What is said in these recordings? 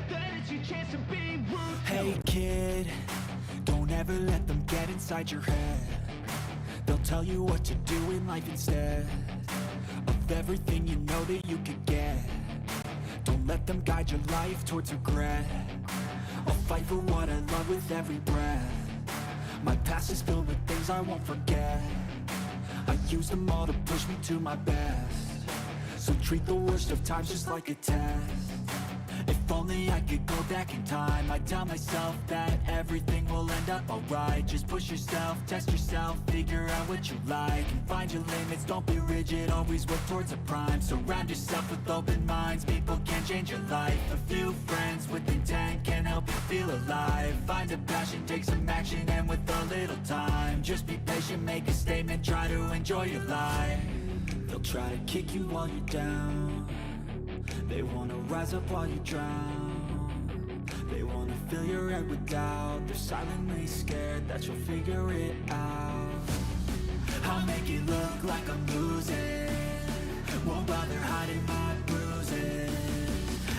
Then it's your chance to be ruthless. Hey kid, don't ever let them get inside your head. They'll tell you what to do in life instead of everything you know that you could get. Don't let them guide your life towards regret. I'll fight for what I love with every breath. My past is filled with things I won't forget. I use them all to push me to my best. So treat the worst of times just like a test. If only I could go back in time, I'd tell myself that everything will end up alright. Just push yourself, test yourself, figure out what you like, and find your limits, don't be rigid, always work towards a prime. Surround yourself with open minds, people can change your life. A few friends with intent can help you feel alive. Find a passion, take some action, and with a little time, just be patient, make a statement, try to enjoy your life. They'll try to kick you while you're down. They wanna rise up while you drown. They wanna fill your head with doubt. They're silently scared that you'll figure it out. I'll make it look like I'm losing. Won't bother hiding my bruises.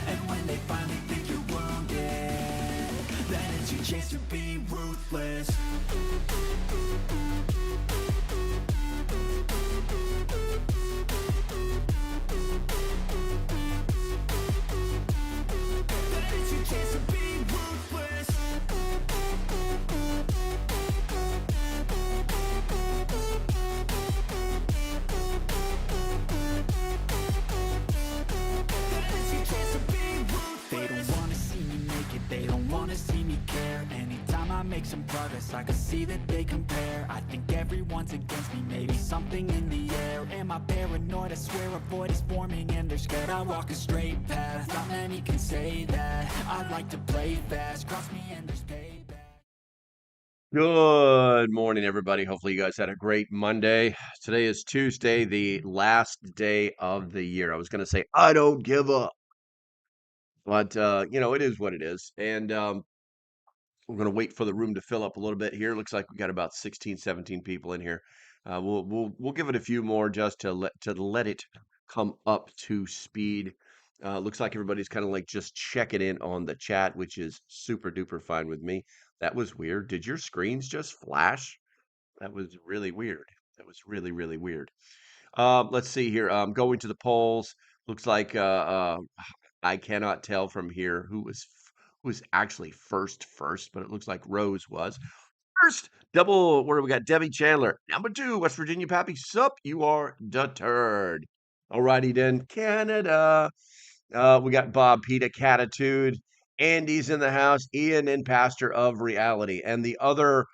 And when they finally think you're wounded, then it's your chance to be ruthless. They don't wanna see me care. Anytime I make some progress, I can see that they compare. I think everyone's against me, maybe something in the air. Am I paranoid? I swear a void is forming and they're scared. I walk a straight path, not many can say that. I like to play fast, cross me and there's payback. Good morning, everybody. Hopefully, you guys had a great Monday. Today is Tuesday, the last day of the year. I was going to say, I don't give up, but it is what it is. And we're going to wait for the room to fill up a little bit here. Looks like we got about 16, 17 people in here. We'll give it a few more just to let it come up to speed. Looks like everybody's kind of like just checking in on the chat, which is super duper fine with me. That was weird. Did your screens just flash? That was really weird. That was really, really weird. Let's see here. Going to the polls. Looks like I cannot tell from here who was actually first, but it looks like Rose was first. Double. Where we got Debbie Chandler, number 2, West Virginia Pappy. Sup, you are deterred. Alrighty then, Canada. We got Bob Peta Catitude. Andy's in the house. Ian and Pastor of Reality, and the other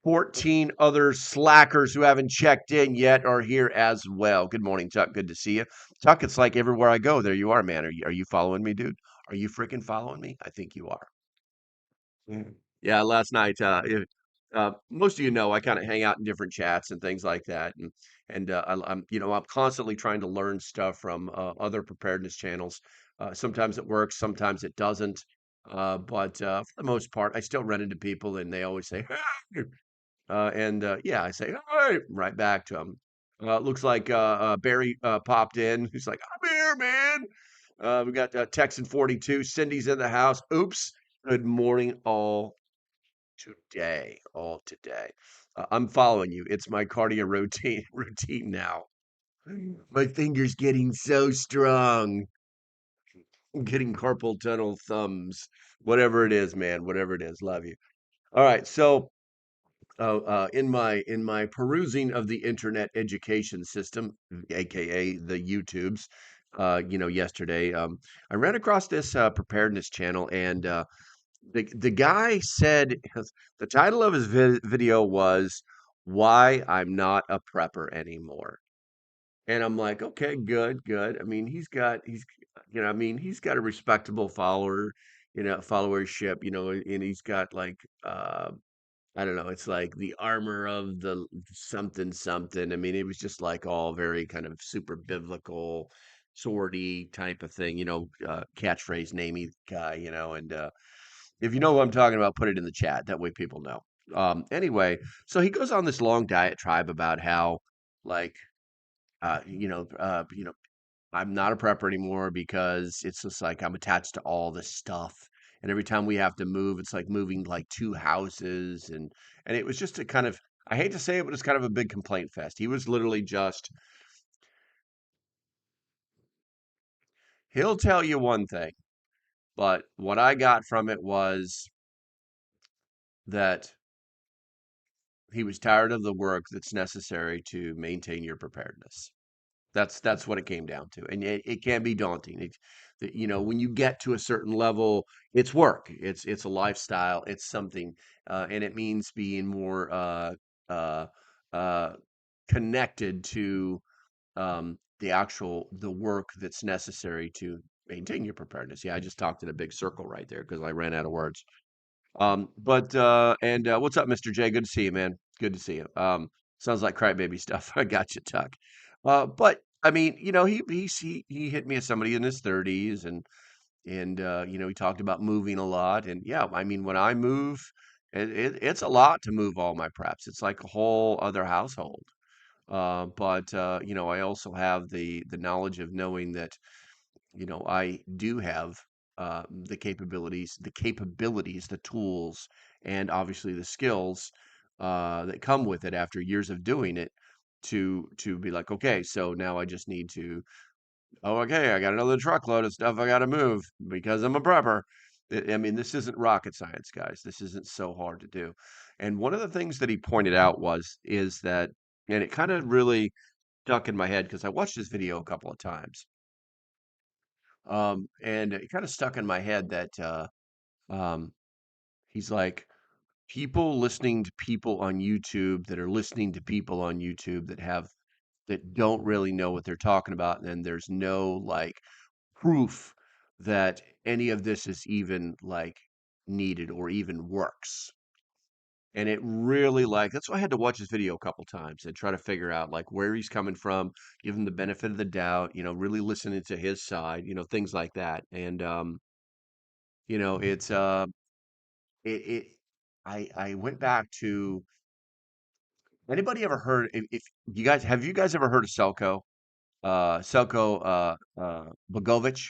14 other slackers who haven't checked in yet are here as well. Good morning, Chuck. Good to see you. Chuck, it's like everywhere I go, there you are, man. Are you following me, dude? Are you freaking following me? I think you are. Yeah, last night, most of you know I kind of hang out in different chats and things like that, I'm constantly trying to learn stuff from other preparedness channels. Sometimes it works, sometimes it doesn't. But for the most part, I still run into people and they always say, yeah, I say, all right back to him. Looks like Barry popped in. He's like, I'm here, man. We got Texan 42. Cindy's in the house. Oops. Good morning, all today. I'm following you. It's my cardio routine now. My finger's getting so strong. I'm getting carpal tunnel thumbs. Whatever it is, man. Whatever it is. Love you. All right. So in my perusing of the internet education system, aka the YouTubes, yesterday, I ran across this preparedness channel, and the guy said the title of his video was "Why I'm Not a Prepper Anymore," and I'm like, okay, good. I mean, he's got a respectable followership, and he's got like I don't know. It's like the armor of the something something. I mean, it was just like all very kind of super biblical, swordy type of thing, catchphrase namey guy, and if you know what I'm talking about, put it in the chat. That way people know. Anyway, so he goes on this long diatribe about how, like, uh, you know, uh, you know, I'm not a prepper anymore because it's just like I'm attached to all this stuff. And every time we have to move, it's like moving like two houses and it was just a kind of I hate to say it, but it's kind of a big complaint fest. He was literally just he'll tell you one thing, but what I got from it was that he was tired of the work that's necessary to maintain your preparedness. That's what it came down to, and it can be daunting. When you get to a certain level, it's work. It's a lifestyle. It's something, and it means being more uh, uh, connected to the work that's necessary to maintain your preparedness. Yeah, I just talked in a big circle right there because I ran out of words. What's up, Mr. J? Good to see you, man. Good to see you. Sounds like crybaby stuff. I got you, Tuck. But I mean, he hit me as somebody in his 30s, and he talked about moving a lot, and yeah, I mean, when I move, it's a lot to move all my preps. It's like a whole other household. I also have the knowledge of knowing that I do have the tools, and obviously the skills that come with it after years of doing it to be like, okay, so now I just need to, oh, okay, I got another truckload of stuff I got to move because I'm a prepper. I mean, this isn't rocket science, guys. This isn't so hard to do. And one of the things that he pointed out is that, and it kind of really stuck in my head because I watched this video a couple of times. And it kind of stuck in my head that um, he's like, people listening to people on YouTube that are listening to people on YouTube that don't really know what they're talking about, and there's no like proof that any of this is even like needed or even works. And it really like that's why I had to watch this video a couple times and try to figure out like where he's coming from, give him the benefit of the doubt, really listening to his side, things like that. And it's it I went back to anybody ever heard if you guys ever heard of Selko Bogovic?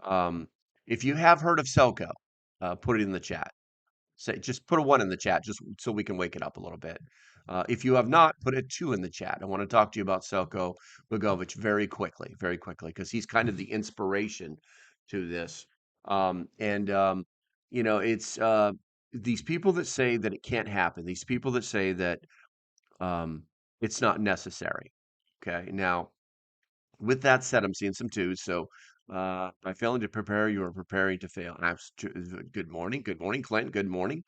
Um, if you have heard of Selko, put it in the chat. Say just put a one in the chat just so we can wake it up a little bit. If you have not, put a two in the chat. I want to talk to you about Selko Bogovic very quickly, because he's kind of the inspiration to this. It's these people that say that it can't happen. These people that say that um, it's not necessary. Okay, now with that said, I'm seeing some twos. So by failing to prepare, you are preparing to fail. Good morning, Clint. Good morning.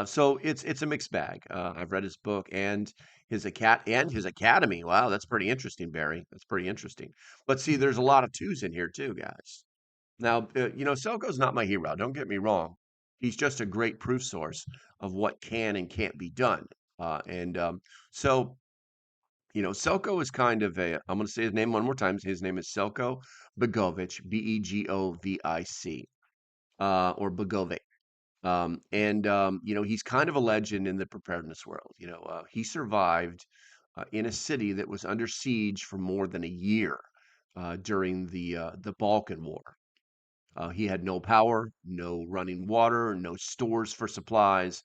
So it's a mixed bag. I've read his book and his academy. Wow, that's pretty interesting, Barry. That's pretty interesting. But see, there's a lot of twos in here too, guys. Now, Selko's not my hero. Don't get me wrong. He's just a great proof source of what can and can't be done. And so Selko is kind of I'm going to say his name one more time. His name is Selko Begovic, Begovic, or Begovic. He's kind of a legend in the preparedness world. He survived in a city that was under siege for more than a year during the Balkan War. He had no power, no running water, no stores for supplies,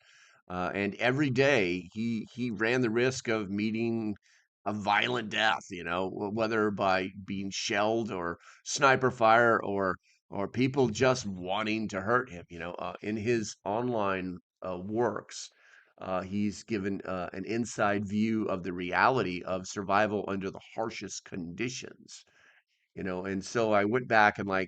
and every day he ran the risk of meeting a violent death. Whether by being shelled or sniper fire or people just wanting to hurt him. In his online works, he's given an inside view of the reality of survival under the harshest conditions. And so I went back and I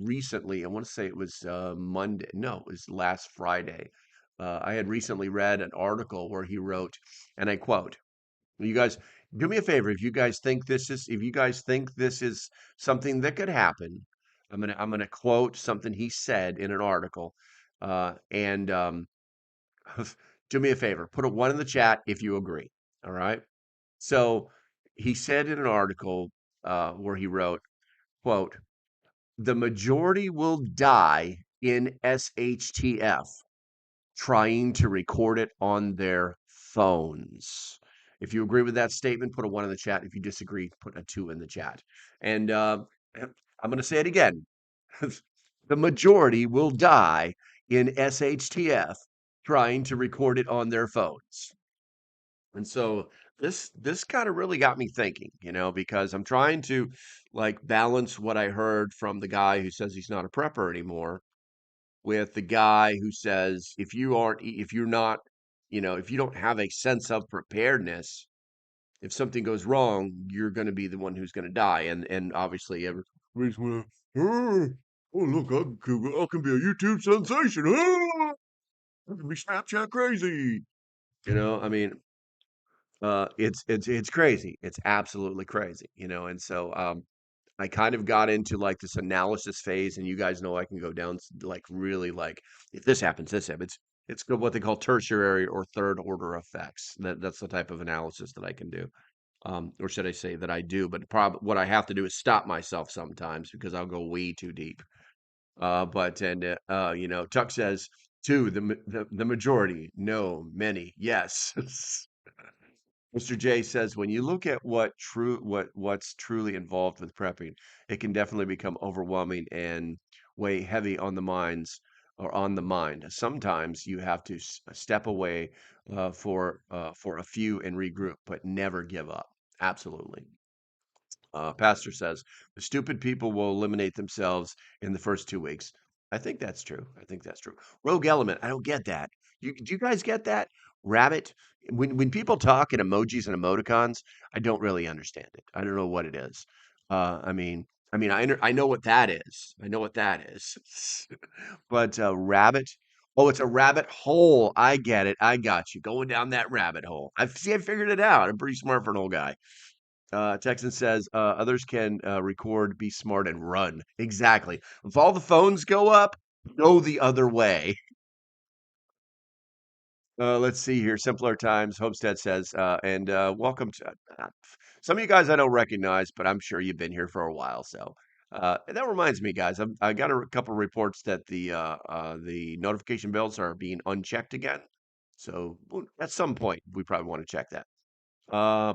recently, I want to say it was Monday, no, it was last Friday. I had recently read an article where he wrote, and I quote, you guys do me a favor. If you guys think this is something that could happen, I'm gonna quote something he said in an article. And Do me a favor, put a one in the chat if you agree. All right. So he said in an article where he wrote, quote, the majority will die in SHTF trying to record it on their phones. If you agree with that statement, put a one in the chat. If you disagree, put a two in the chat. And I'm going to say it again. The majority will die in SHTF trying to record it on their phones. And so this kind of really got me thinking, because I'm trying to like balance what I heard from the guy who says he's not a prepper anymore with the guy who says if you're not, if you don't have a sense of preparedness, if something goes wrong, you're going to be the one who's going to die. And obviously everybody's going to, oh look, I can be a YouTube sensation. I can be Snapchat crazy. I mean, it's crazy. It's absolutely crazy, and so I kind of got into like this analysis phase, and you guys know I can go down like really like if this happens, this happens. It's what they call tertiary or third order effects. That's the type of analysis that I can do, or should I say that I do? But what I have to do is stop myself sometimes because I'll go way too deep. Tuck says two, the majority, no, many, yes. Mr. J says when you look at what's truly involved with prepping, it can definitely become overwhelming and weigh heavy on the minds or on the mind. Sometimes you have to step away for a few and regroup, but never give up. Absolutely. Pastor says the stupid people will eliminate themselves in the first 2 weeks. I think that's true. I think that's true. Rogue element. I don't get that. Do you guys get that? Rabbit. When people talk in emojis and emoticons, I don't really understand it. I don't know what it is. I mean, I know what that is. I know what that is. But rabbit. Oh, it's a rabbit hole. I get it. I got you. Going down that rabbit hole. I figured it out. I'm pretty smart for an old guy. Texan says others can record, be smart, and run. Exactly. If all the phones go up, go the other way. Let's see here. Simpler times. Homestead says, and welcome to some of you guys I don't recognize, but I'm sure you've been here for a while. So and that reminds me, guys. I got a couple reports that the notification bells are being unchecked again. So at some point, we probably want to check that.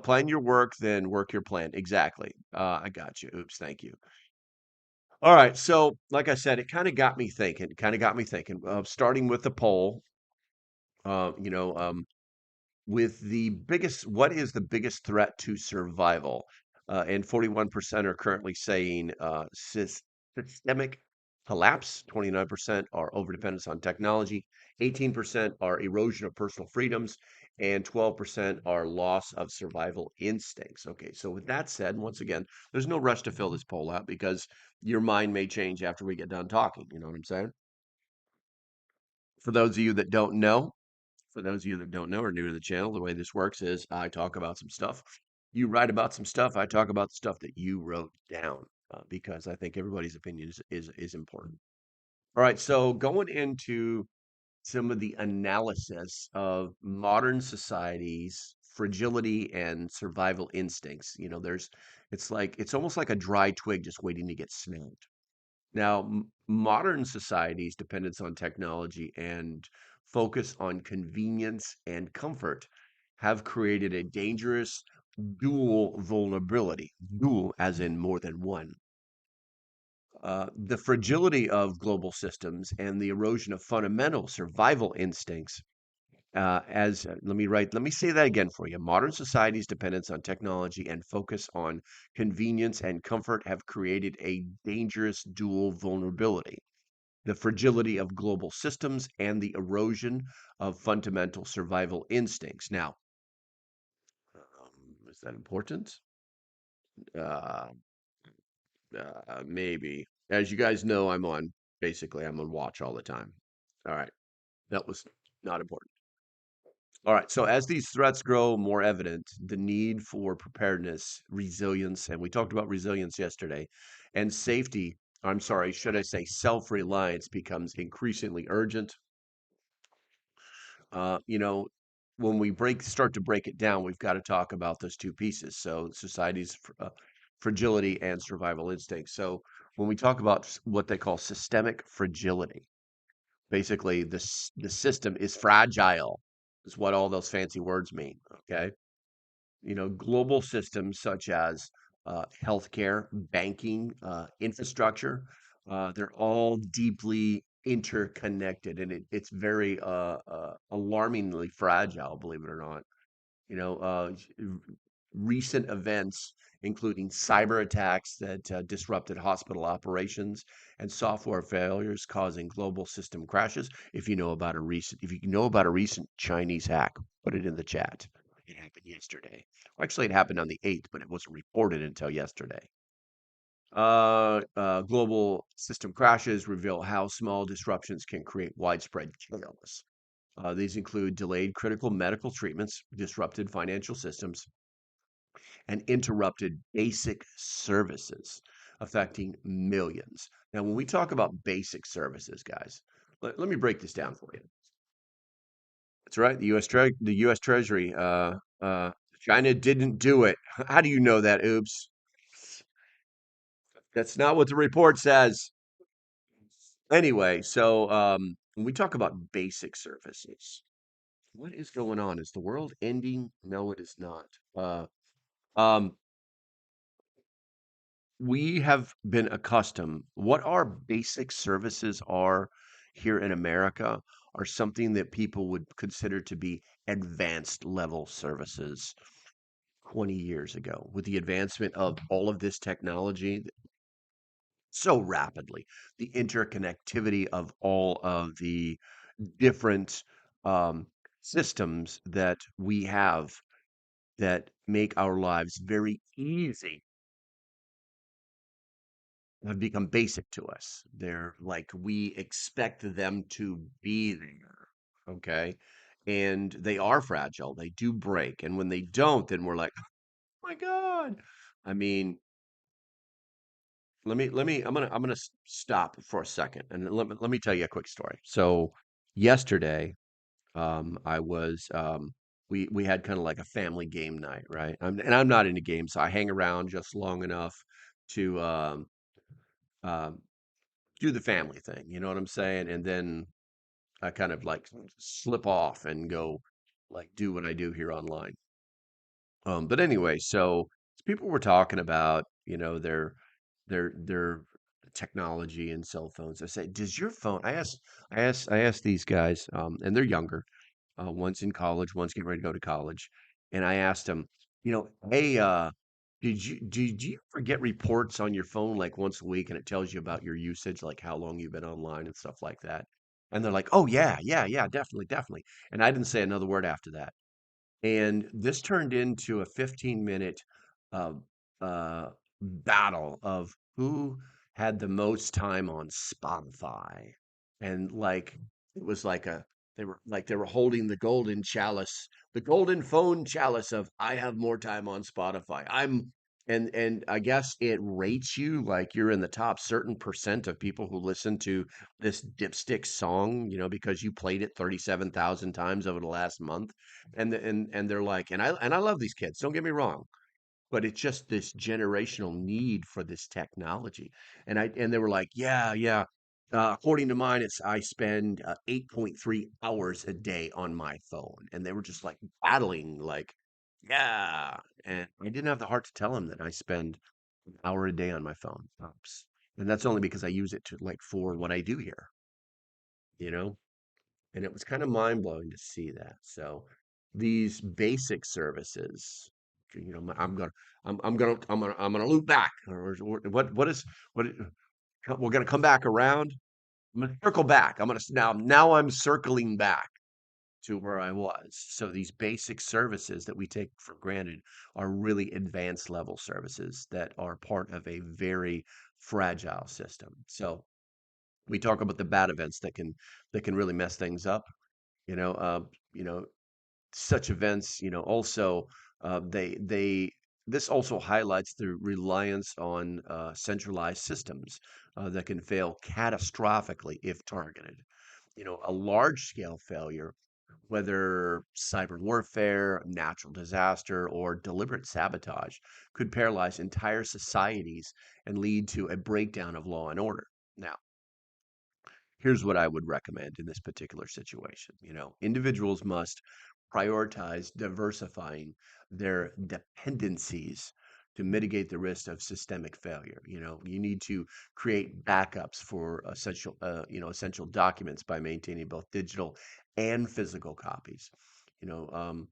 Plan your work, then work your plan. Exactly. I got you. Oops, thank you. All right. So, like I said, it kind of got me thinking. Starting with the poll. Uh, you know, um, with the biggest, what is the biggest threat to survival? And 41% are currently saying systemic collapse, 29% are overdependence on technology, 18% are erosion of personal freedoms, and 12% are loss of survival instincts. Okay, so with that said, once again, there's no rush to fill this poll out because your mind may change after we get done talking. You know what I'm saying? For those of you that don't know, for those of you that don't know or new to the channel, the way this works is I talk about some stuff. You write about some stuff. I talk about the stuff that you wrote down because I think everybody's opinion is important. All right. So going into some of the analysis of modern society's fragility and survival instincts. It's almost like a dry twig just waiting to get snapped. Now, modern society's dependence on technology and focus on convenience and comfort have created a dangerous dual vulnerability, dual as in more than one. The fragility of global systems and the erosion of fundamental survival instincts. Let me say that again for you. Modern society's dependence on technology and focus on convenience and comfort have created a dangerous dual vulnerability, the fragility of global systems and the erosion of fundamental survival instincts. Now, is that important? Uh, maybe. As you guys know, I'm on watch all the time. All right. That was not important. All right. So as these threats grow more evident, the need for preparedness, resilience, and we talked about resilience yesterday, and safety, I'm sorry, should I say self-reliance becomes increasingly urgent. Uh, you know, when we start to break it down, we've got to talk about those two pieces. So society's fragility and survival instinct. So when we talk about what they call systemic fragility, basically the system is fragile, is what all those fancy words mean. Okay. global systems such as healthcare, banking, infrastructure, they're all deeply interconnected, and it's very alarmingly fragile, believe it or not. you know, uh, Recent events, including cyber attacks that disrupted hospital operations and software failures causing global system crashes. If you know about a recent Chinese hack, put it in the chat. It happened yesterday. Well, actually, it happened on the 8th, but it wasn't reported until yesterday. Global system crashes reveal how small disruptions can create widespread chaos. These include delayed critical medical treatments, disrupted financial systems, and interrupted basic services, affecting millions. Now, when we talk about basic services, guys, let me break this down for you. That's right. The U.S. Treasury, China didn't do it. How do you know that? Oops. That's not what the report says. Anyway, so when we talk about basic services, what is going on? Is the world ending? No, it is not. Um, we have been accustomed, what our basic services are here in America are something that people would consider to be advanced level services 20 years ago. With the advancement of all of this technology so rapidly, the interconnectivity of all of the different um, systems that we have that make our lives very easy have become basic to us. They're like we expect them to be there. Okay. And they are fragile. They do break. And when they don't, then we're like, oh my God. I mean, I'm gonna stop for a second and let me tell you a quick story. So yesterday, I was we had kind of like a family game night, right? And I'm not into games, so I hang around just long enough to um do the family thing, you know what I'm saying? And then I kind of like slip off and go like do what I do here online. But anyway, so people were talking about, their technology and cell phones. I say, does your phone? I asked these guys, and they're younger. One's in college, one's getting ready to go to college, and I asked them, hey, did you ever get reports on your phone like once a week and it tells you about your usage, like how long you've been online and stuff like that? And they're like, oh yeah, yeah, yeah, definitely, definitely. And I didn't say another word after that. And this turned into a 15-minute uh, uh, battle of who had the most time on Spotify. And like it was like they were holding the golden chalice, the golden phone chalice of I have more time on Spotify. And I guess it rates you like you're in the top certain percent of people who listen to this dipstick song, because you played it 37,000 times over the last month. And they're like, and I love these kids, don't get me wrong, but it's just this generational need for this technology. And they were like, yeah, yeah. According to mine, I spend 8.3 hours a day on my phone, and they were just like battling, like, yeah. And I didn't have the heart to tell them that I spend an hour a day on my phone, tops. And that's only because I use it to like for what I do here, you know. And it was kind of mind blowing to see that. So these basic services, I'm gonna loop back. Or what? We're gonna come back around. I'm gonna circle back. Now I'm circling back to where I was. So these basic services that we take for granted are really advanced level services that are part of a very fragile system. So we talk about the bad events that can really mess things up. You know, uh, you know, Such events, also they this also highlights the reliance on centralized systems that can fail catastrophically if targeted. A large scale failure, whether cyber warfare, natural disaster, or deliberate sabotage, could paralyze entire societies and lead to a breakdown of law and order. Now, here's what I would recommend in this particular situation. Individuals must prioritize diversifying their dependencies to mitigate the risk of systemic failure. You need to create backups for essential documents by maintaining both digital and physical copies. You know, um,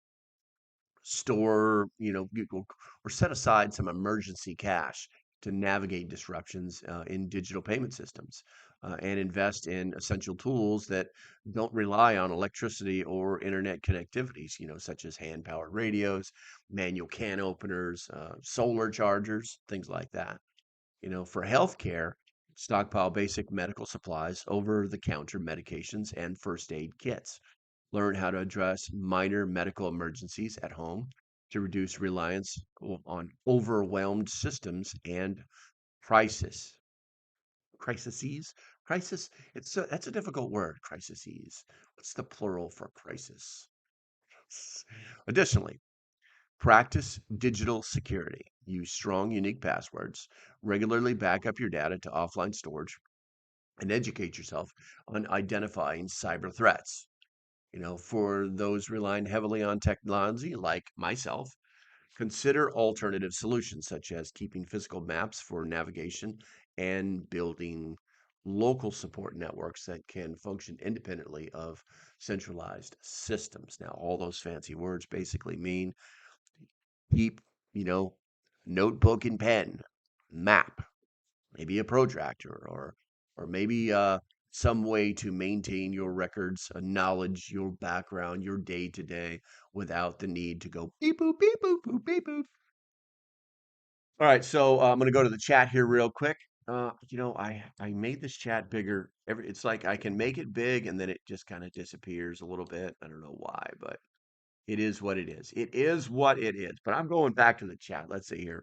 store, or set aside some emergency cash to navigate disruptions in digital payment systems, and invest in essential tools that don't rely on electricity or internet connectivities, such as hand powered radios, manual can openers, solar chargers, things like that. For healthcare, stockpile basic medical supplies, over the counter medications, and first aid kits. Learn how to address minor medical emergencies at home to reduce reliance on overwhelmed systems and crisis. Crises? Crisis? That's a difficult word, crises. What's the plural for crisis? Additionally, practice digital security. Use strong, unique passwords. Regularly back up your data to offline storage and educate yourself on identifying cyber threats. For those relying heavily on technology, like myself, consider alternative solutions such as keeping physical maps for navigation and building local support networks that can function independently of centralized systems. Now, all those fancy words basically mean keep, you know, notebook and pen, map, maybe a protractor, or maybe some way to maintain your records, knowledge, your background, your day to day without the need to go beep boop beep boop boop beep boop. All right, so I'm gonna go to the chat here real quick. I made this chat bigger. It's like I can make it big and then it just kind of disappears a little bit. I don't know why, but it is what it is. It is what it is. But I'm going back to the chat. Let's see here.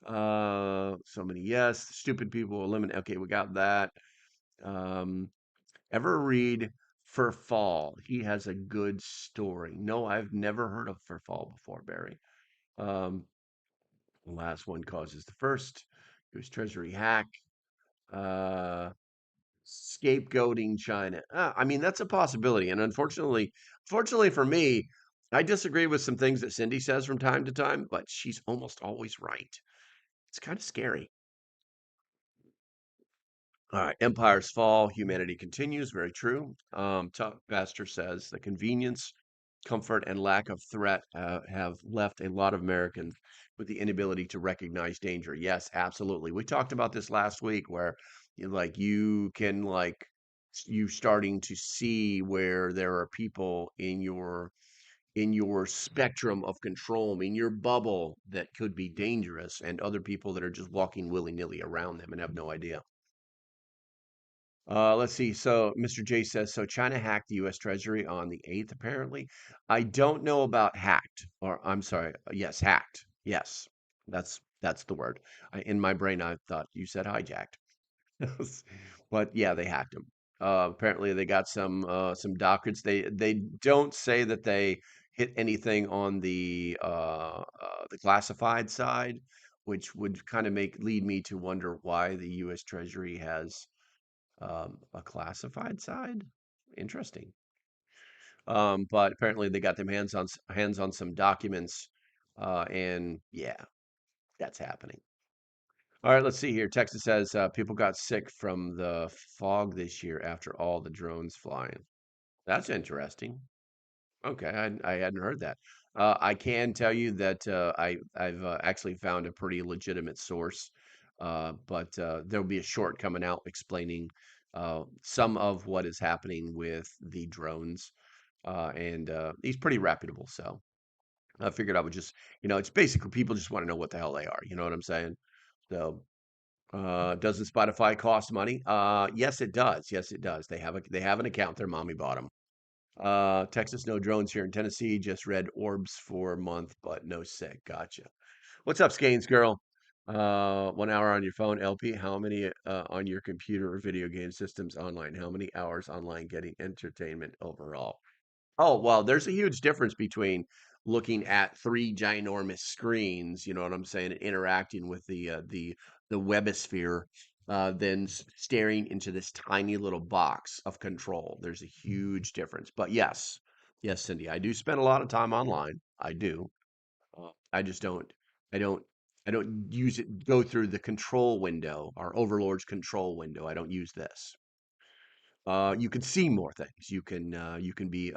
So many yes. Stupid people eliminate. Okay, we got that. Um, Ever read For Fall? He has a good story. No, I've never heard of For Fall before, Barry. Um, the last one causes the first. It was Treasury hack. Uh, Scapegoating China. I mean, that's a possibility. And fortunately for me, I disagree with some things that Cindy says from time to time, but she's almost always right. It's kind of scary. All right, empires fall, humanity continues. Very true. Top Pastor says the convenience, comfort, and lack of threat have left a lot of Americans with the inability to recognize danger. Yes, absolutely. We talked about this last week, where you can you starting to see where there are people in your spectrum of control, in your bubble, that could be dangerous, and other people that are just walking willy nilly around them and have no idea. Let's see. So Mr. J says, so China hacked the US Treasury on the 8th, apparently. I don't know about hacked, or I'm sorry. Yes, hacked. Yes, that's the word. In my brain, I thought you said hijacked. But yeah, they hacked him. Apparently they got some documents. They don't say that they hit anything on the classified side, which would kind of make lead me to wonder why the US Treasury has a classified side? Interesting. But apparently they got them hands on some documents, and yeah, that's happening. All right, let's see here. Texas says people got sick from the fog this year after all the drones flying. That's interesting. Okay, I hadn't heard that. I can tell you that I've actually found a pretty legitimate source, but there'll be a short coming out explaining some of what is happening with the drones, and he's pretty reputable. So I figured I would just, it's basically people just want to know what the hell they are. You know what I'm saying? So doesn't Spotify cost money? Yes, it does. Yes, it does. They have an account. Their mommy bought them. Texas, no drones here in Tennessee. Just read orbs for a month, but no sick. Gotcha. What's up, Skanes girl? 1 hour on your phone, LP. How many on your computer or video game systems online? How many hours online getting entertainment overall? Oh, well, there's a huge difference between looking at three ginormous screens, you know what I'm saying, and interacting with the webosphere, than staring into this tiny little box of control. There's a huge difference. But yes, Yes, Cindy, I do spend a lot of time online. I do. I just don't. I don't. I don't use it. Go through the control window, our overlord's control window. I don't use this. You can see more things. You can be.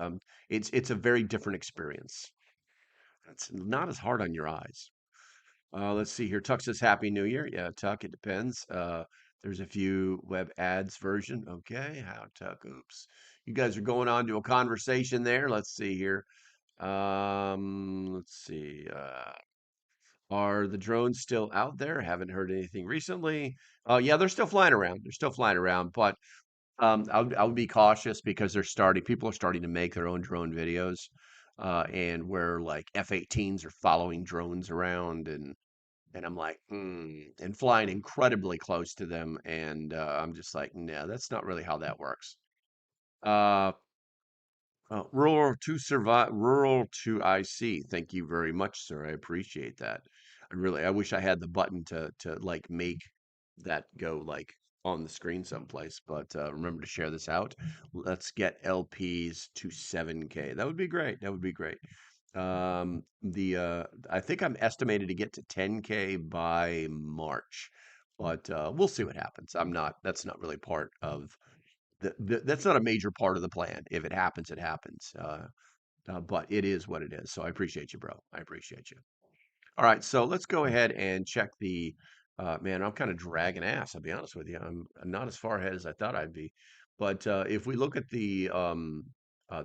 It's a very different experience. It's not as hard on your eyes. Let's see here. Tuck says Happy New Year. Yeah, Tuck, it depends. There's a few web ads version. Okay, how Tuck? Oops. You guys are going on to a conversation there. Let's see here. Let's see. Are the drones still out there? Haven't heard anything recently. Yeah, they're still flying around. They're still flying around, but I would be cautious because people are starting to make their own drone videos, and where like F-18s are following drones around, and I'm like, and flying incredibly close to them, and I'm just like, no, that's not really how that works. Uh, rural to survive, rural to IC. Thank you very much, sir. I appreciate that. I wish I had the button to like make that go like on the screen someplace. But remember to share this out. Let's get LPs to 7K. That would be great. That would be great. The I think I'm estimated to get to 10K by March, but we'll see what happens. I'm not. That's not really part of that's not a major part of the plan. If it happens, it happens. But it is what it is. So I appreciate you, bro. I appreciate you. All right, so let's go ahead and check the. Man, I'm kind of dragging ass. I'll be honest with you. I'm not as far ahead as I thought I'd be. But if we look at the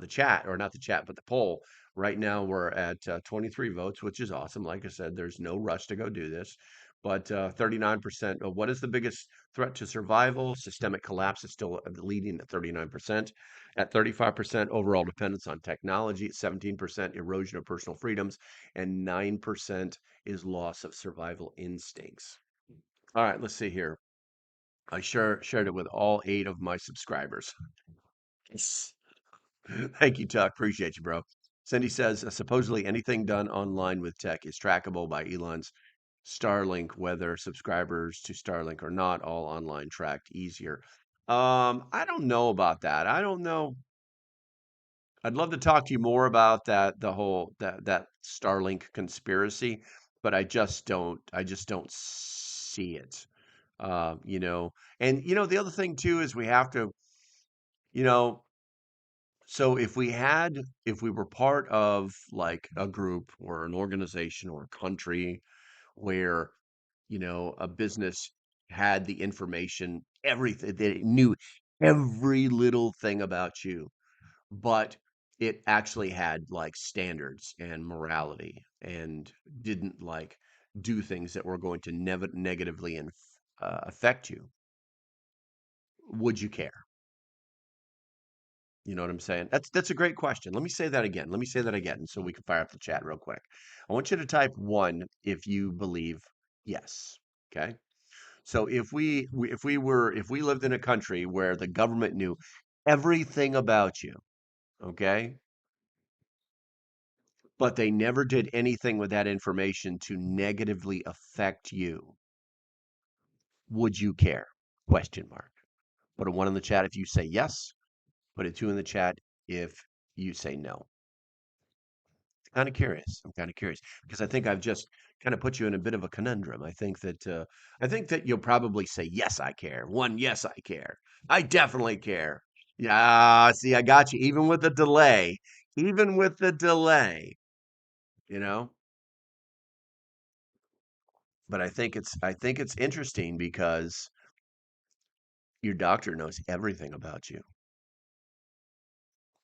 chat, or not the chat, but the poll, right now we're at 23 votes, which is awesome. Like I said, there's no rush to go do this. But 39% of what is the biggest threat to survival? Systemic collapse is still leading at 39%. At 35%, overall dependence on technology. At 17%, erosion of personal freedoms. And 9% is loss of survival instincts. All right, let's see here. I shared it with all 8 of my subscribers. Yes. Thank you, Tuck. Appreciate you, bro. Cindy says supposedly anything done online with tech is trackable by Elon's Starlink, whether subscribers to Starlink or not, all online tracked easier. I don't know about that. I don't know. I'd love to talk to you more about the whole that Starlink conspiracy, but I just don't see it. You know, and the other thing too is we have to, you know, so if we were part of like a group or an organization or a country where, a business had the information, everything, that it knew every little thing about you, but it actually had like standards and morality and didn't like do things that were going to negatively affect you. Would you care? You know what I'm saying? That's a great question. Let me say that again. Let me say that again so we can fire up the chat real quick. I want you to type one if you believe yes. Okay. So if we lived in a country where the government knew everything about you, okay, but they never did anything with that information to negatively affect you, would you care? Question mark. Put a one in the chat if you say yes. Put a two in the chat if you say no. Kind of curious. I'm kind of curious because I think I've just kind of put you in a bit of a conundrum. I think that you'll probably say yes, I care. One, yes, I care. I definitely care. Yeah, see, I got you. Even with the delay, even with the delay, you know. But I think it's interesting because your doctor knows everything about you.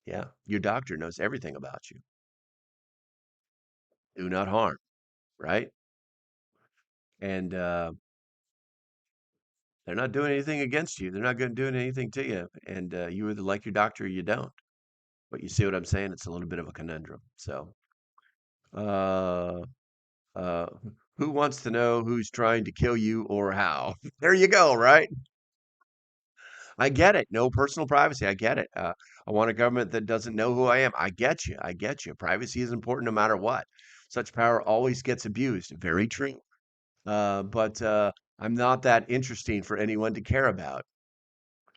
Yeah, your doctor knows everything about you. Do not harm, right? And they're not doing anything against you. They're not going to do anything to you. And you either like your doctor or you don't. But you see what I'm saying? It's a little bit of a conundrum. So, uh, uh, who wants to know who's trying to kill you or how? There you go, right? I get it. No personal privacy. I get it. I want a government that doesn't know who I am. I get you. I get you. Privacy is important no matter what. Such power always gets abused. Very true. But I'm not that interesting for anyone to care about.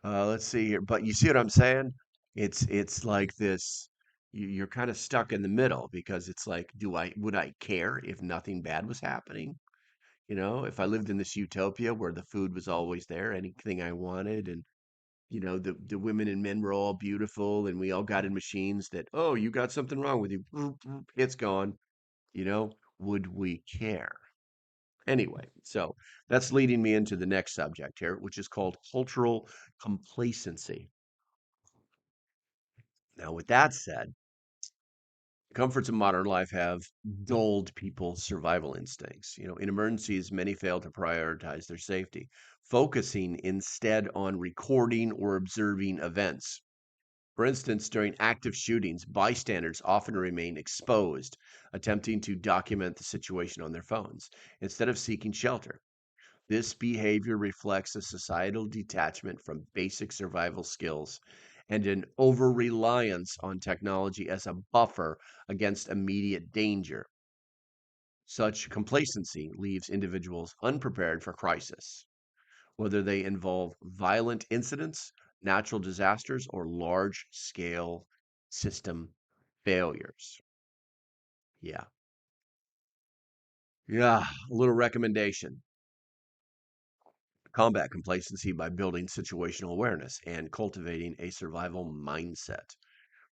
Let's see here. But you see what I'm saying? It's like this. you're kind of stuck in the middle because it's like, would I care if nothing bad was happening? If I lived in this utopia where the food was always there, anything I wanted, and the women and men were all beautiful, and we all got in machines that, oh, you got something wrong with you, boop, boop, it's gone. Would we care? Anyway, so that's leading me into the next subject here, which is called cultural complacency. Now, with that said, comforts of modern life have dulled people's survival instincts. In emergencies, many fail to prioritize their safety, focusing instead on recording or observing events. For instance, during active shootings, bystanders often remain exposed, attempting to document the situation on their phones instead of seeking shelter. This behavior reflects a societal detachment from basic survival skills and an over reliance on technology as a buffer against immediate danger. Such complacency leaves individuals unprepared for crisis, whether they involve violent incidents, natural disasters, or large scale system failures. Yeah. Yeah. A little recommendation: combat complacency by building situational awareness and cultivating a survival mindset.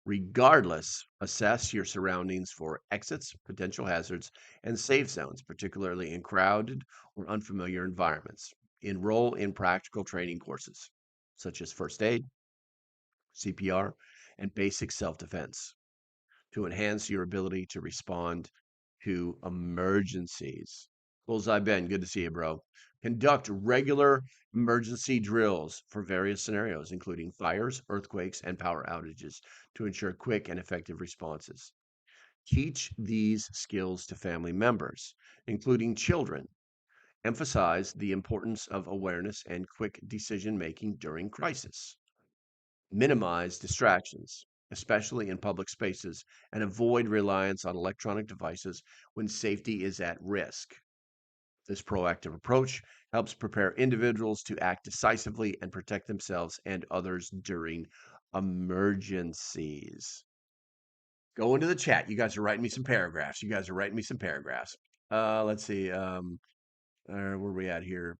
Regardless, assess your surroundings for exits, potential hazards, and safe zones, particularly in crowded or unfamiliar environments. Enroll in practical training courses such as first aid, CPR, and basic self defense to enhance your ability to respond to emergencies. Bullseye Ben, good to see you, bro. Conduct regular emergency drills for various scenarios, including fires, earthquakes, and power outages, to ensure quick and effective responses. Teach these skills to family members, including children. Emphasize the importance of awareness and quick decision making during crisis. Minimize distractions, especially in public spaces, and avoid reliance on electronic devices when safety is at risk. This proactive approach helps prepare individuals to act decisively and protect themselves and others during emergencies. Go into the chat. You guys are writing me some paragraphs. You guys are writing me some paragraphs. Let's see. Where are we at here?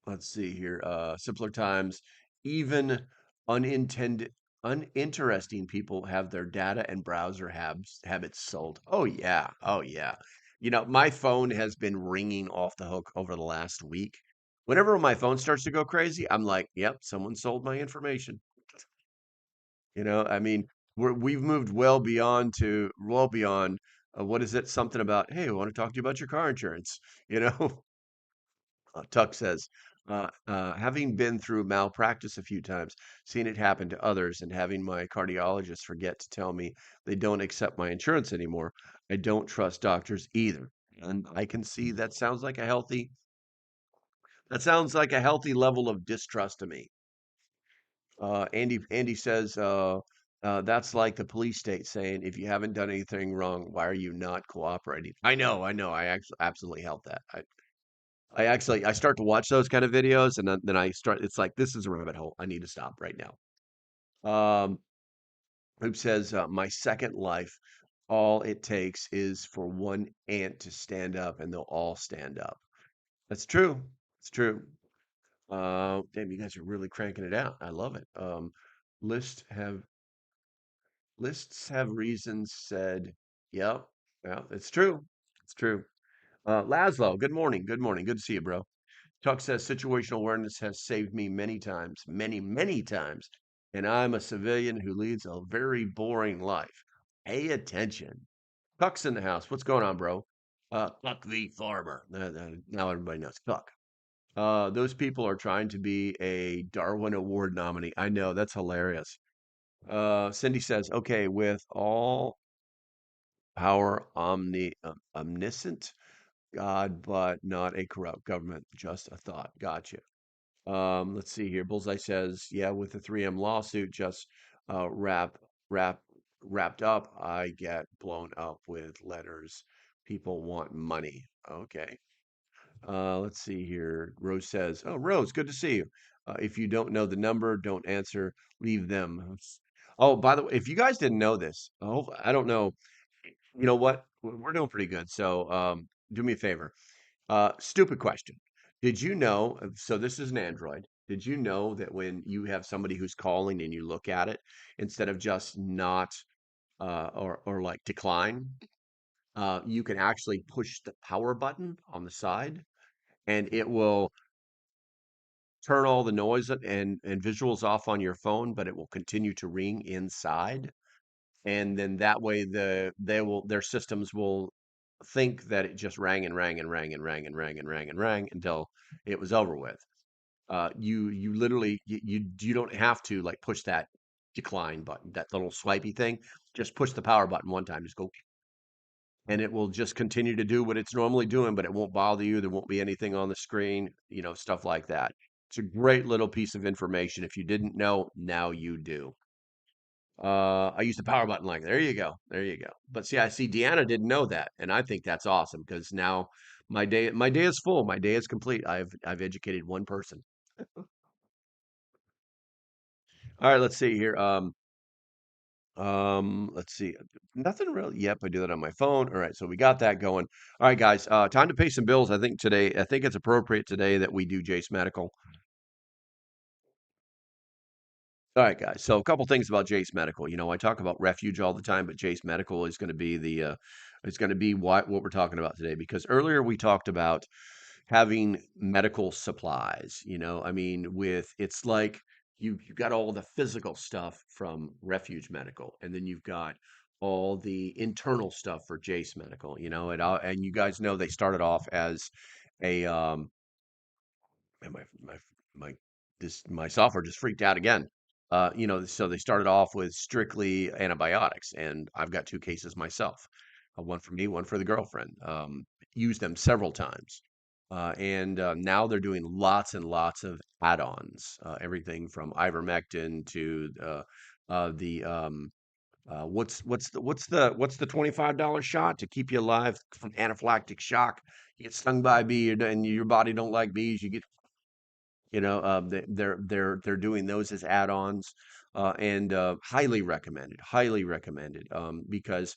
Let's see here. Simpler times. Even unintended, uninteresting people have their data and browser habits sold. Oh yeah. Oh yeah. My phone has been ringing off the hook over the last week. Whenever my phone starts to go crazy, I'm like, "Yep, someone sold my information." I mean, we've moved well beyond. What is it? Something about, hey, I want to talk to you about your car insurance. You know, Tuck says, having been through malpractice a few times, seeing it happen to others, and having my cardiologist forget to tell me they don't accept my insurance anymore, I don't trust doctors either. And I can see that sounds like a healthy level of distrust to me. Andy says, that's like the police state saying, if you haven't done anything wrong, why are you not cooperating? I know. I actually absolutely help that. I start to watch those kind of videos, and then I start. It's like, this is a rabbit hole. I need to stop right now. Who says, my second life, all it takes is for one ant to stand up, and they'll all stand up. That's true. It's true. Damn, you guys are really cranking it out. I love it. Lists have lists have reasons said. Yep. Yeah, it's true. It's true. Laszlo, good morning. Good morning. Good to see you, bro. Tuck says situational awareness has saved me many times, many, many times. And I'm a civilian who leads a very boring life. Pay attention. Tuck's in the house. What's going on, bro? Tuck the farmer. Now everybody knows Tuck. Those people are trying to be a Darwin Award nominee. I know, that's hilarious. Cindy says, okay, with all power omniscient God, but not a corrupt government. Just a thought. Gotcha. Let's see here. Bullseye says, yeah, with the 3M lawsuit just uh, wrap, wrap, wrapped up, I get blown up with letters. People want money. Okay. Let's see here. Rose says, oh, Rose, good to see you. If you don't know the number, don't answer. Leave them. Oh, by the way, if you guys didn't know this, oh, I don't know. You know what? We're doing pretty good. So, do me a favor. Stupid question. Did you know? So this is an Android. Did you know that when you have somebody who's calling and you look at it, instead of just not or like decline, you can actually push the power button on the side, and it will turn all the noise and visuals off on your phone, but it will continue to ring inside. And then that way their systems will think that it just rang and rang and rang and rang and rang and rang and rang until it was over with. You literally you don't have to like push that decline button, that little swipey thing. Just push the power button one time, just go, and it will just continue to do what it's normally doing, but it won't bother you. There won't be anything on the screen, stuff like that. It's a great little piece of information. If you didn't know, now you do. I use the power button like there you go, there you go. But see, I see Deanna didn't know that, and I think that's awesome because now my day is full, my day is complete. I've educated one person. All right, let's see here. Let's see. Nothing really. Yep, I do that on my phone. All right, so we got that going. All right, guys. Time to pay some bills. I think it's appropriate today that we do Jace Medical. All right, guys. So a couple things about Jace Medical. I talk about Refuge all the time, but Jace Medical is going to be is going to be what we're talking about today because earlier we talked about having medical supplies. I mean, with it's like you got all the physical stuff from Refuge Medical, and then you've got all the internal stuff for Jace Medical. And you guys know they started off as a and my software just freaked out again. So they started off with strictly antibiotics, and I've got two cases myself, one for me, one for the girlfriend. Used them several times, and now they're doing lots and lots of add-ons, everything from ivermectin to the what's the $25 shot to keep you alive from anaphylactic shock. You get stung by a bee, and your body don't like bees. You get they're doing those as add-ons, and highly recommended, because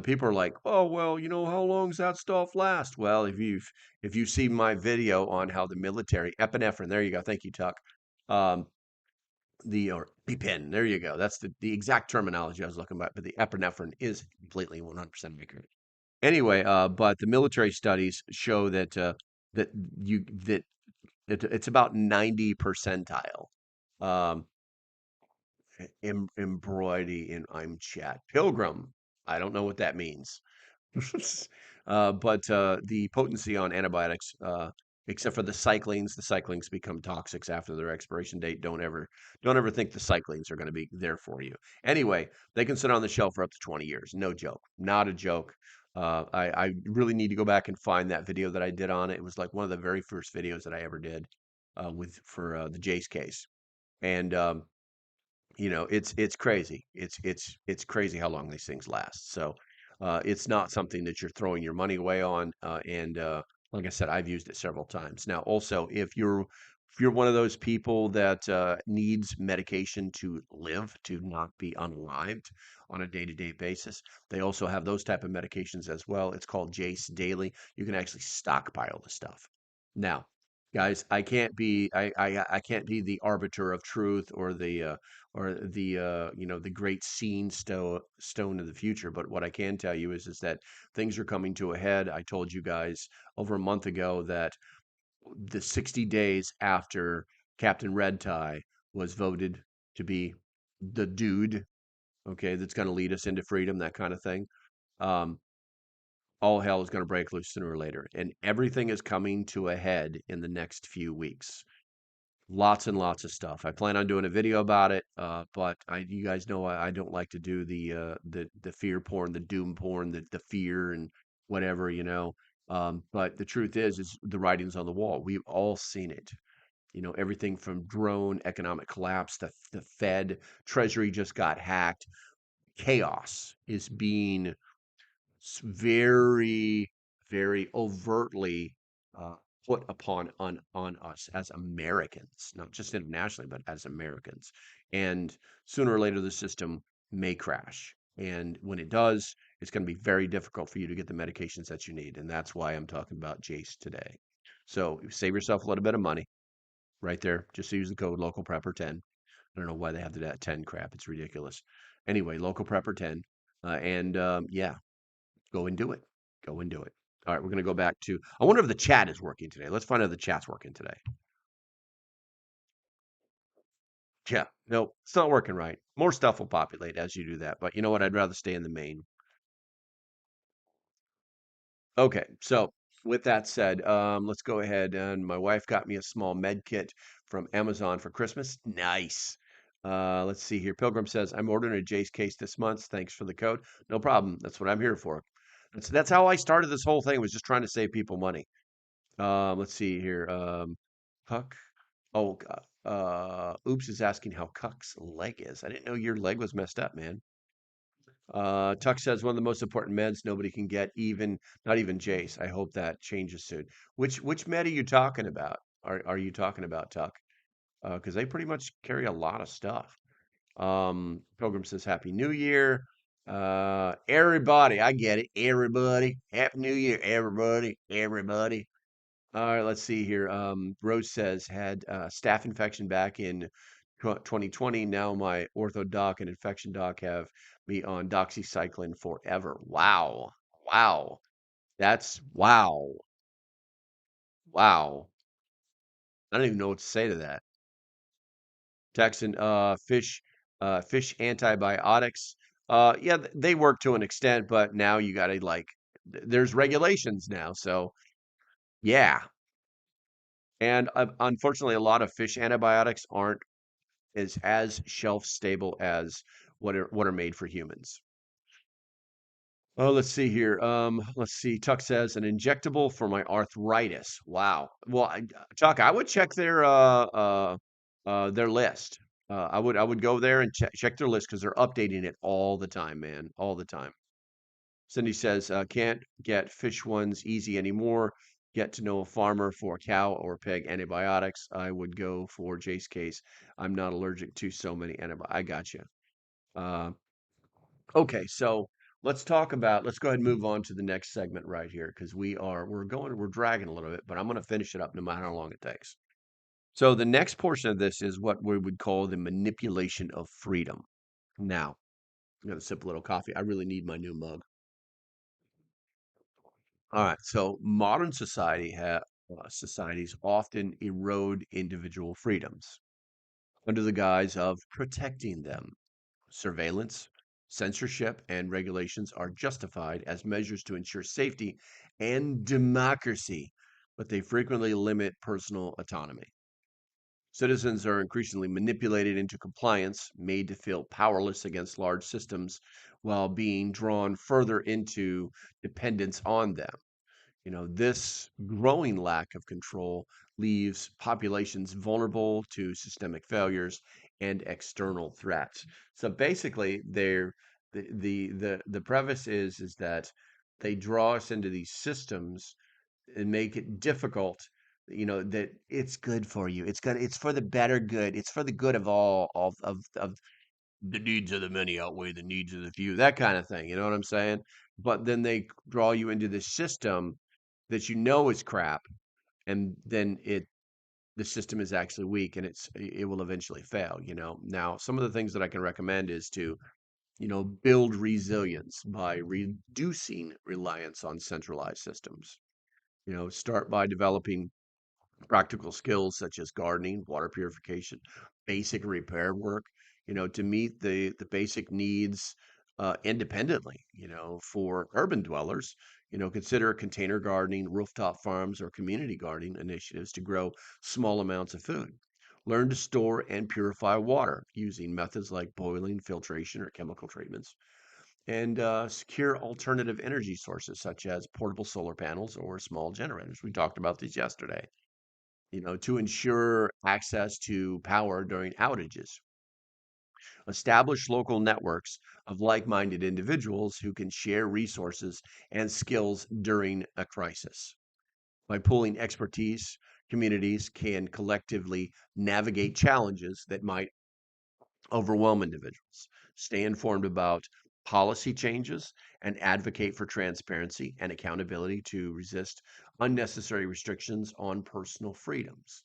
people are like, oh well, how long's that stuff last? Well, if you see my video on how the military epinephrine, there you go, thank you, Tuck. um, the or EpiPen, there you go, that's the exact terminology I was looking at, but the epinephrine is completely 100% accurate. Anyway, but the military studies show that you that it's about 90 percentile. Um, embroidery in I'm chat. Pilgrim. I don't know what that means. But the potency on antibiotics, except for the cyclings become toxics after their expiration date. Don't ever think the cyclings are going to be there for you. Anyway, they can sit on the shelf for up to 20 years. No joke. Not a joke. I really need to go back and find that video that I did on it. It was like one of the very first videos that I ever did with for the Jace case. And it's crazy. It's crazy how long these things last. So it's not something that you're throwing your money away on. And like I said, I've used it several times. Now, also, if you're one of those people that needs medication to live, to not be unalived on a day-to-day basis, they also have those type of medications as well. It's called Jace Daily. You can actually stockpile the stuff. Now, guys, I can't be the arbiter of truth or the great stone of the future. But what I can tell you is that things are coming to a head. I told you guys over a month ago that the 60 days after Captain Red Tie was voted to be the dude, okay, that's going to lead us into freedom, that kind of thing. Um, all hell is going to break loose sooner or later, and everything is coming to a head in the next few weeks. Lots and lots of stuff. I plan on doing a video about it, but you guys know I don't like to do the fear porn, the doom porn, the fear and whatever, But the truth is the writing's on the wall. We've all seen it. Everything from drone economic collapse, the Fed, Treasury just got hacked. Chaos is being very, very overtly uh, put upon on us as Americans, not just internationally, but as Americans. And sooner or later, the system may crash. And when it does, it's going to be very difficult for you to get the medications that you need. And that's why I'm talking about Jace today. So save yourself a little bit of money right there. Just use the code LOCALPREPPER10. I don't know why they have that 10 crap. It's ridiculous. Anyway, LOCALPREPPER10. Yeah, go and do it. Go and do it. All right, we're going to go back to. I wonder if the chat is working today. Let's find out if the chat's working today. Yeah, no, it's not working right. More stuff will populate as you do that. But you know what? I'd rather stay in the main. Okay, so with that said, let's go ahead and my wife got me a small med kit from Amazon for Christmas. Nice. Let's see here. Pilgrim says, I'm ordering a Jace case this month. Thanks for the code. No problem. That's what I'm here for. That's how I started this whole thing, was just trying to save people money. Let's see here. Huck. Oh, Oops is asking how Cuck's leg is. I didn't know your leg was messed up, man. Tuck says one of the most important meds nobody can get, even not even Jace. I hope that changes soon. Which med are you talking about? Are you talking about, Tuck? Because they pretty much carry a lot of stuff. Pilgrim says Happy New Year. Everybody, I get it. Everybody, Happy New Year, everybody, everybody. All right, let's see here. Rose says had staph infection back in 2020. Now my ortho doc and infection doc have me on doxycycline forever. Wow. Wow. That's wow. Wow. I don't even know what to say to that. Texan, fish antibiotics. Yeah, they work to an extent, but now you got to there's regulations now. So yeah. And unfortunately, a lot of fish antibiotics aren't is as shelf stable as what are made for humans. Oh, let's see here. Let's see. Tuck says an injectable for my arthritis. Wow. Well, Tuck, I would check their list. I would go there and check their list because they're updating it all the time, man, all the time. Cindy says can't get fish ones easy anymore. Get to know a farmer for cow or pig antibiotics. I would go for Jace case. I'm not allergic to so many antibiotics. I got you. Uh, Okay, so let's go ahead and move on to the next segment right here because we're dragging a little bit, but I'm going to finish it up no matter how long it takes. So the next portion of this is what we would call the manipulation of freedom. Now, I'm going to sip a little coffee. I really need my new mug. All right, so modern societies often erode individual freedoms under the guise of protecting them. Surveillance, censorship, and regulations are justified as measures to ensure safety and democracy, but they frequently limit personal autonomy. Citizens are increasingly manipulated into compliance, made to feel powerless against large systems, while being drawn further into dependence on them. This growing lack of control leaves populations vulnerable to systemic failures and external threats. So basically, the preface is that they draw us into these systems and make it difficult. That it's good for you. It's for the better good. It's for the good of all of the needs of the many outweigh the needs of the few, that kind of thing. You know what I'm saying? But then they draw you into this system that is crap, and then the system is actually weak, and it will eventually fail. Now, some of the things that I can recommend is to build resilience by reducing reliance on centralized systems. Start by developing practical skills such as gardening, water purification, basic repair work, to meet the basic needs independently. For urban dwellers, consider container gardening, rooftop farms, or community gardening initiatives to grow small amounts of food. Learn to store and purify water using methods like boiling, filtration, or chemical treatments. And secure alternative energy sources such as portable solar panels or small generators. We talked about these yesterday, to ensure access to power during outages. Establish local networks of like minded individuals who can share resources and skills during a crisis. By pooling expertise, communities can collectively navigate challenges that might overwhelm individuals, stay informed about policy changes, and advocate for transparency and accountability to resist unnecessary restrictions on personal freedoms.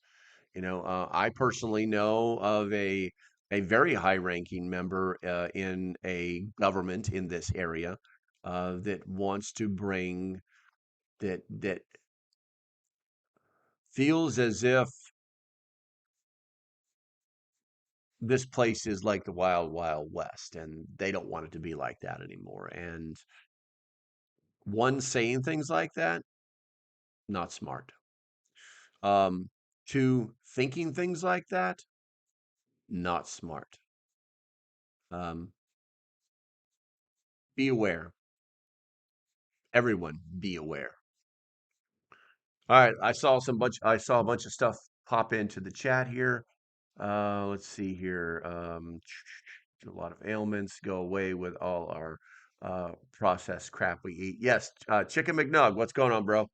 I personally know of a very high-ranking member in a government in this area that wants to bring that feels as if this place is like the wild, wild west, and they don't want it to be like that anymore. And one saying things like that, not smart. Two thinking things like that, not smart. Um, be aware. Everyone, be aware. All right, I saw a bunch of stuff pop into the chat here. Let's see here. A lot of ailments go away with all our processed crap we eat. Yes, Chicken McNug, what's going on, bro?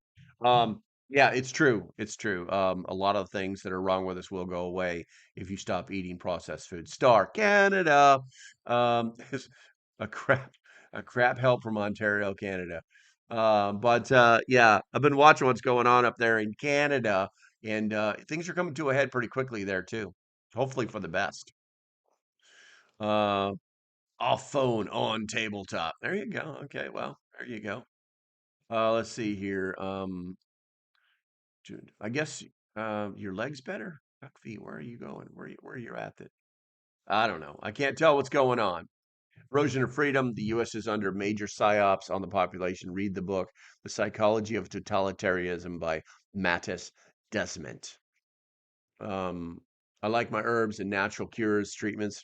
Yeah, it's true. It's true. A lot of things that are wrong with us will go away if you stop eating processed food. Star Canada, a crap, a crap help from Ontario, Canada. But yeah, I've been watching what's going on up there in Canada, and things are coming to a head pretty quickly there too. Hopefully for the best. Uh, Off phone on tabletop. There you go. Okay, well, there you go. Let's see here. Dude, I guess your legs better. Duck feet. Where are you going? Where are you at? That I don't know. I can't tell what's going on. Erosion of freedom. The U.S. is under major psyops on the population. Read the book, The Psychology of Totalitarianism by Mattis Desmet. I like my herbs and natural cures, treatments,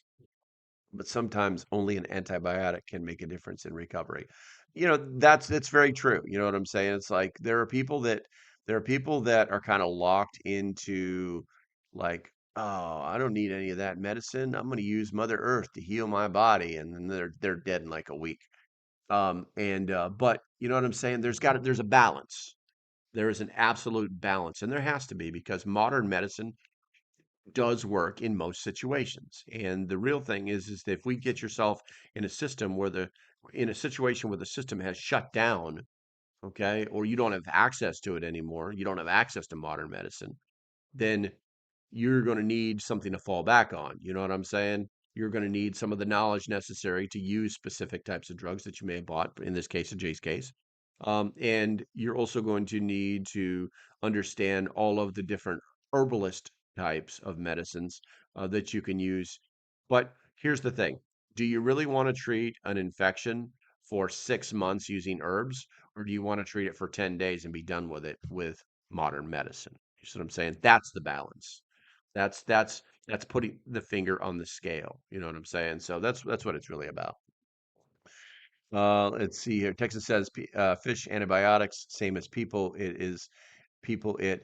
but sometimes only an antibiotic can make a difference in recovery. That's very true. You know what I'm saying? It's like there are people that are kind of locked into like, oh, I don't need any of that medicine. I'm going to use Mother Earth to heal my body, and then they're dead in like a week. And but you know what I'm saying? There's a balance. There is an absolute balance, and there has to be because modern medicine does work in most situations. And the real thing is that if we get yourself in a situation where the system has shut down, okay, or you don't have access to it anymore, you don't have access to modern medicine, then you're going to need something to fall back on. You know what I'm saying? You're going to need some of the knowledge necessary to use specific types of drugs that you may have bought, in this case, in Jay's case. And you're also going to need to understand all of the different herbalist types of medicines that you can use. But here's the thing. Do you really want to treat an infection for 6 months using herbs, or do you want to treat it for 10 days and be done with it with modern medicine? You see what I'm saying? That's the balance. That's putting the finger on the scale. You know what I'm saying? So that's what it's really about. Let's see here. Texas says fish antibiotics, same as people. It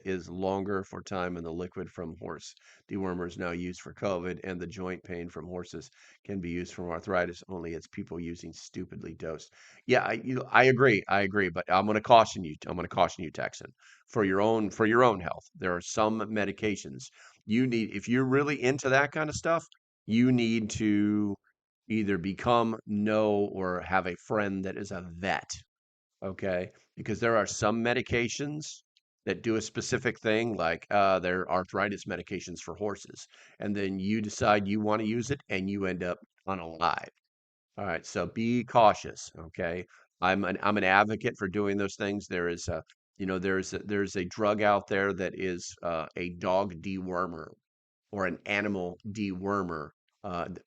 is longer for time, and the liquid from horse dewormer is now used for COVID, and the joint pain from horses can be used for arthritis. Only it's people using stupidly dosed. Yeah, I agree. I agree, but I'm going to caution you. I'm going to caution you, Texan, for your own health. There are some medications you need if you're really into that kind of stuff. You need to either become, know, or have a friend that is a vet, okay? Because there are some medications that do a specific thing, like they're arthritis medications for horses, and then you decide you want to use it and you end up unalive. All right, so be cautious, okay? I'm an advocate for doing those things. There's a drug out there that is a dog dewormer or an animal dewormer,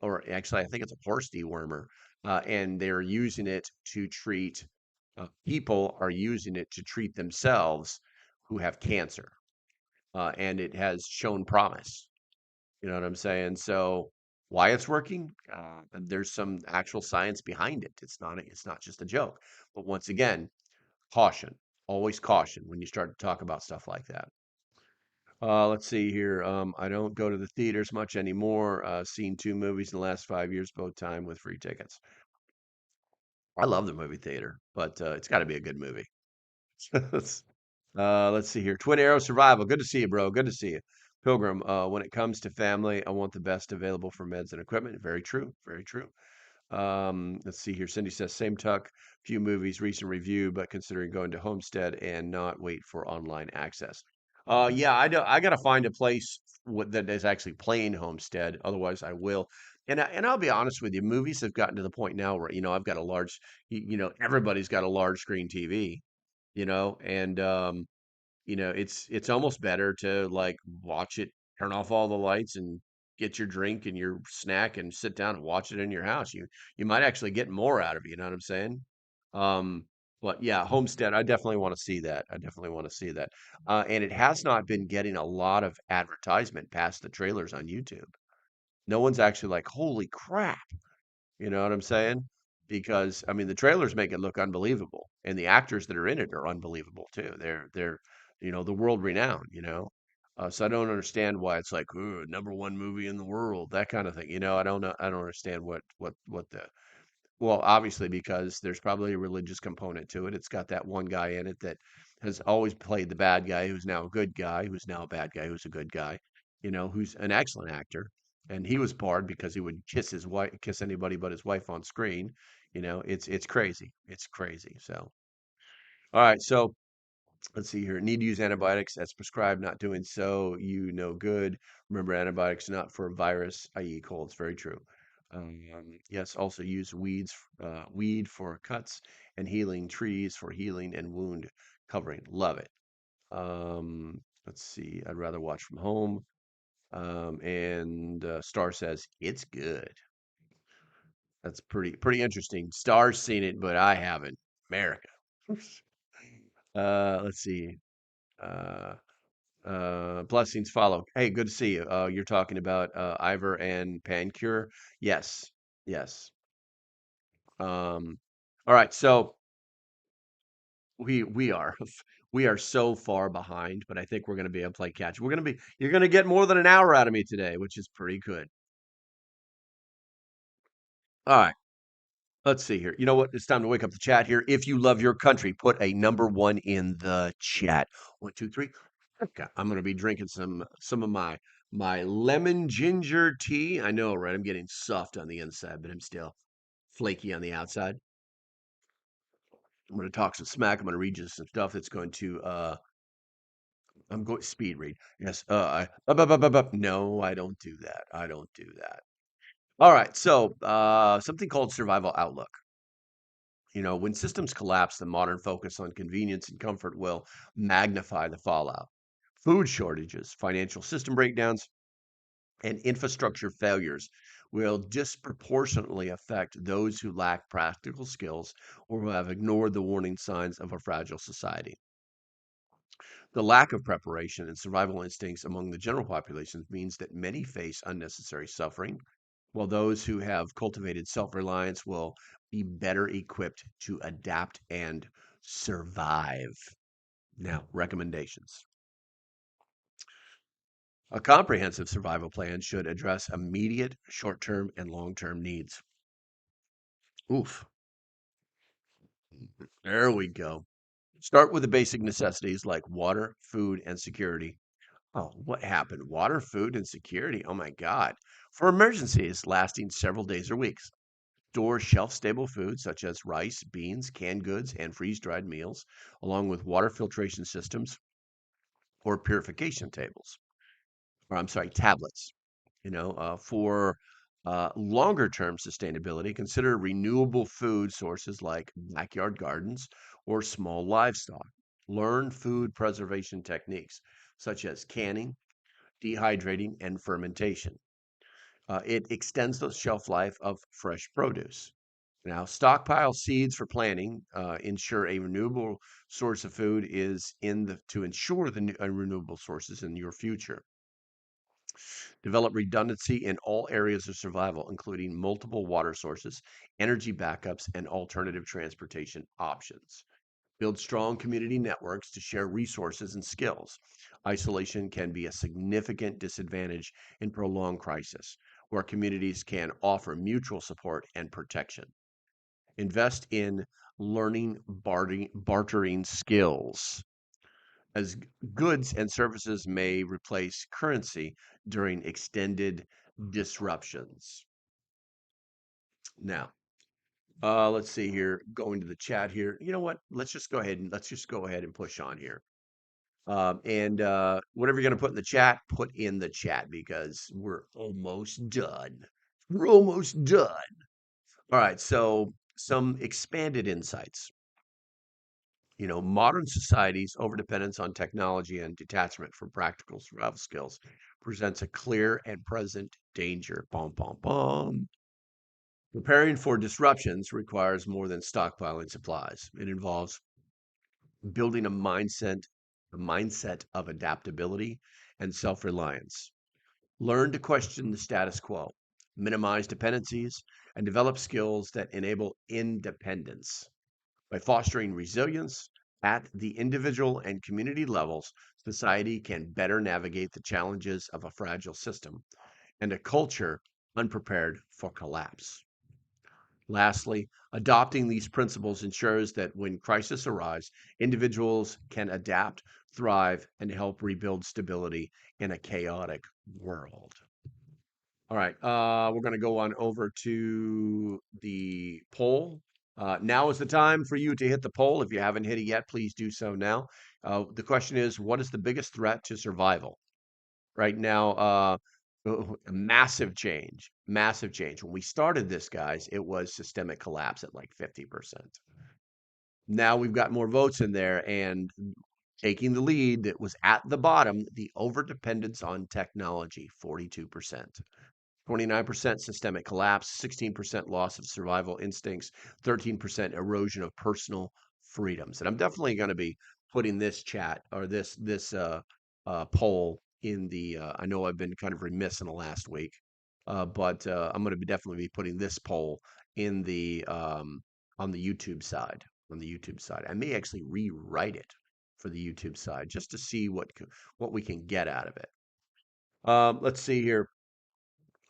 or actually, I think it's a horse dewormer, and they're using it to treat people are using it to treat themselves who have cancer, and it has shown promise. You know what I'm saying? So why it's working? There's some actual science behind it. It's not just a joke. But once again, caution. Always caution when you start to talk about stuff like that. Let's see here. I don't go to the theaters much anymore. Seen two movies in the last 5 years, both time with free tickets. I love the movie theater, but it's got to be a good movie. Let's see here. Twin Arrow Survival. Good to see you, bro. Good to see you. Pilgrim, when it comes to family, I want the best available for meds and equipment. Very true. Very true. Let's see here. Cindy says, same tuck, few movies, recent review, but considering going to Homestead and not wait for online access. Yeah, I gotta find a place that is actually playing Homestead. Otherwise, I will. And I'll be honest with you, movies have gotten to the point now where, I've got a large, everybody's got a large screen TV, and it's almost better to like watch it, turn off all the lights and get your drink and your snack and sit down and watch it in your house. You might actually get more out of it, you know what I'm saying? Um, but yeah, Homestead, I definitely want to see that. I definitely want to see that. And it has not been getting a lot of advertisement past the trailers on YouTube. No one's actually like, holy crap. You know what I'm saying? Because I mean, the trailers make it look unbelievable, and the actors that are in it are unbelievable too. They're the world renowned. So I don't understand why it's like, "Ooh, number one movie in the world," that kind of thing. I don't know. I don't understand what the well, obviously, because there's probably a religious component to it. It's got that one guy in it that has always played the bad guy, who's now a good guy, who's now a bad guy, who's a good guy, who's an excellent actor. And he was barred because he would kiss anybody but his wife on screen. It's crazy. It's crazy. So, all right. So let's see here. Need to use antibiotics as prescribed, not doing so, no good. Remember, antibiotics not for a virus, i.e., colds. Very true. Yes, also use weed for cuts and healing, trees for healing and wound covering. Love it. Let's see. I'd rather watch from home. And Star says it's good. That's pretty interesting. Star's seen it, but I haven't. America. Let's see. Uh, Blessings follow. Hey, good to see you. You're talking about Ivor and Pancure. Yes, yes. All right, so we are we are so far behind, but I think we're going to be able to play catch. You're going to get more than an hour out of me today, which is pretty good. All right, let's see here. You know what? It's time to wake up the chat here. If you love your country, put a number one in the chat. One, two, three. Okay, I'm gonna be drinking some of my lemon ginger tea. I know, right? I'm getting soft on the inside, but I'm still flaky on the outside. I'm gonna talk some smack. I'm gonna read you some stuff that's going to I'm going speed read. Yes, no, I don't do that. I don't do that. All right, so something called survival outlook. When systems collapse, the modern focus on convenience and comfort will magnify the fallout. Food shortages, financial system breakdowns, and infrastructure failures will disproportionately affect those who lack practical skills or who have ignored the warning signs of a fragile society. The lack of preparation and survival instincts among the general population means that many face unnecessary suffering, while those who have cultivated self reliance will be better equipped to adapt and survive. Now, recommendations. A comprehensive survival plan should address immediate, short term, and long term needs. Oof, there we go. Start with the basic necessities like water, food, and security. Oh, what happened? Water, food, and security. Oh my God. For emergencies lasting several days or weeks, store shelf stable foods such as rice, beans, canned goods, and freeze dried meals, along with water filtration systems or purification tables. Or I'm sorry, tablets. For longer term sustainability, consider renewable food sources like backyard gardens or small livestock. Learn food preservation techniques such as canning, dehydrating, and fermentation. It extends the shelf life of fresh produce. Now, stockpile seeds for planting. Ensure a renewable source of food is in the to ensure the renewable sources in your future. Develop redundancy in all areas of survival, including multiple water sources, energy backups, and alternative transportation options. Build strong community networks to share resources and skills. Isolation can be a significant disadvantage in prolonged crisis, where communities can offer mutual support and protection. Invest in learning bartering skills. as goods and services may replace currency during extended disruptions. Now, let's see here. Going to the chat here. You know what? Let's just go ahead and push on here. And whatever you're going to put in the chat, put in the chat because we're almost done. We're almost done. All right. So some expanded insights. Modern society's overdependence on technology and detachment from practical survival skills presents a clear and present danger. Bum, bum, bum. Preparing for disruptions requires more than stockpiling supplies. It involves building a mindset of adaptability and self-reliance. Learn to question the status quo, minimize dependencies, and develop skills that enable independence. By fostering resilience at the individual and community levels, society can better navigate the challenges of a fragile system and a culture unprepared for collapse. Lastly, adopting these principles ensures that when crisis arrives, individuals can adapt, thrive, and help rebuild stability in a chaotic world. All right, we're going to go on over to the poll. Now is the time for you to hit the poll. If you haven't hit it yet, please do so now. The question is, what is the biggest threat to survival? Right now, a massive change, massive change. When we started this, guys, it was systemic collapse at like 50%. Now we've got more votes in there, and taking the lead that was at the bottom, the overdependence on technology, 42%. 29% systemic collapse, 16% loss of survival instincts, 13% erosion of personal freedoms. And I'm definitely going to be putting this chat or this poll in the. I know I've been kind of remiss in the last week, but I'm going to be definitely be putting this poll in the on the YouTube side. On the YouTube side, I may actually rewrite it for the YouTube side just to see what we can get out of it. Let's see here.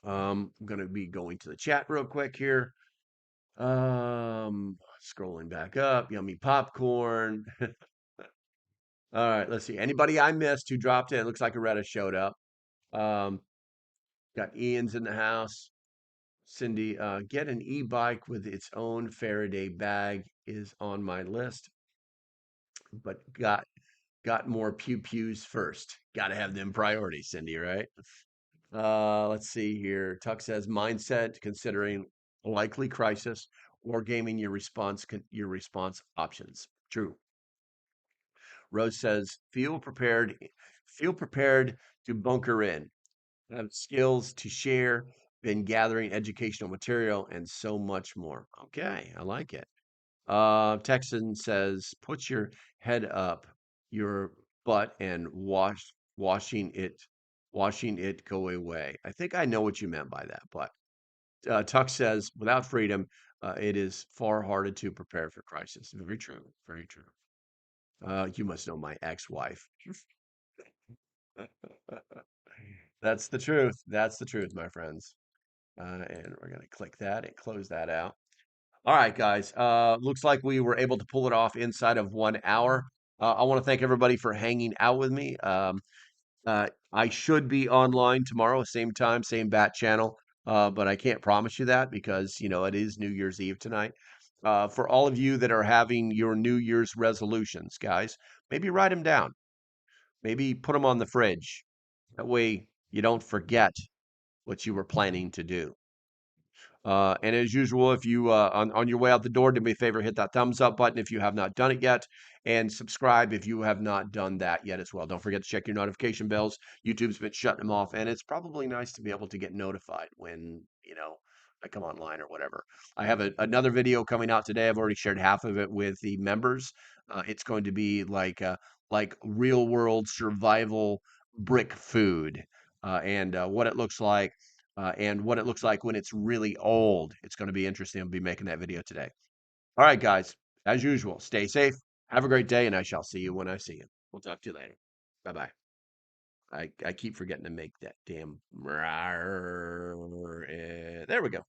I'm going to be going to the chat real quick here. Scrolling back up. Yummy popcorn. All right, let's see. Anybody I missed who dropped in? It looks like Aretta showed up. Um, got Ian's in the house. Cindy, get an e-bike with its own Faraday bag is on my list, but got more pew pews first. Got to have them priorities, Cindy, right? Let's see here. Tuck says mindset, considering a likely crisis or gaming your response options. True. Rose says feel prepared to bunker in. Have skills to share, been gathering educational material, and so much more. Okay, I like it. Texan says put your head up your butt and washing it go away. I think I know what you meant by that, but Tuck says without freedom, it is far harder to prepare for crisis. Very true. Very true. You must know my ex-wife. That's the truth. That's the truth, my friends. And we're gonna click that and close that out. All right, guys. Looks like we were able to pull it off inside of 1 hour. I want to thank everybody for hanging out with me. I should be online tomorrow, same time, same bat channel. But I can't promise you that because, it is New Year's Eve tonight. For all of you that are having your New Year's resolutions, guys, maybe write them down. Maybe put them on the fridge. That way you don't forget what you were planning to do. And as usual, if you on your way out the door, do me a favor, hit that thumbs up button if you have not done it yet, and subscribe if you have not done that yet as well. Don't forget to check your notification bells. YouTube's been shutting them off, and it's probably nice to be able to get notified when I come online or whatever. I have another video coming out today. I've already shared half of it with the members. It's going to be like real world survival brick food, and what it looks like and what it looks like when it's really old. It's going to be interesting. I'll be making that video today. All right, guys. As usual, stay safe. Have a great day, and I shall see you when I see you. We'll talk to you later. Bye bye. I keep forgetting to make that damn. There we go.